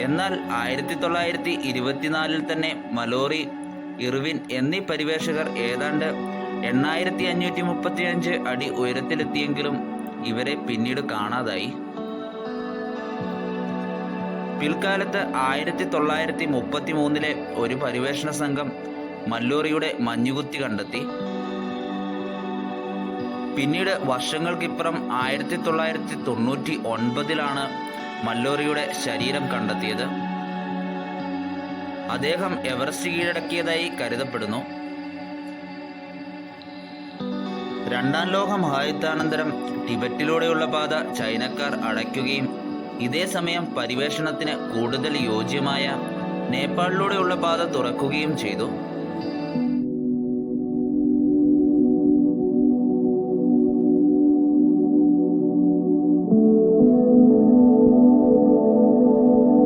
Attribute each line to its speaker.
Speaker 1: എന്നാൽ 1924 തന്നെ മലോറി, ഇർവിൻ എന്നീ പരിവേഷകർ ഏതാണ്ട് 8535 അടി ഉയരത്തിലെത്തിയെങ്കിലും ഇവരെ പിന്നീട് കാണാതായി. പിൽക്കാലത്ത് 1933 ഒരു പരിവേഷണ സംഘം മല്ലോറിയുടെ മഞ്ഞുകുത്തി കണ്ടെത്തി. പിന്നീട് വർഷങ്ങൾക്കിപ്പുറം 1999 മല്ലോറിയുടെ ശരീരം കണ്ടെത്തിയത്. അദ്ദേഹം എവറസ്റ്റ് കീഴടക്കിയതായി കരുതപ്പെടുന്നു. രണ്ടാം ലോക മഹായുദ്ധാനന്തരം ടിബറ്റിലൂടെയുള്ള പാത ചൈനക്കാർ അടയ്ക്കുകയും ഇതേ സമയം പരിവേഷണത്തിന് കൂടുതൽ യോജ്യമായ നേപ്പാളിലൂടെയുള്ള പാത തുറക്കുകയും ചെയ്തു.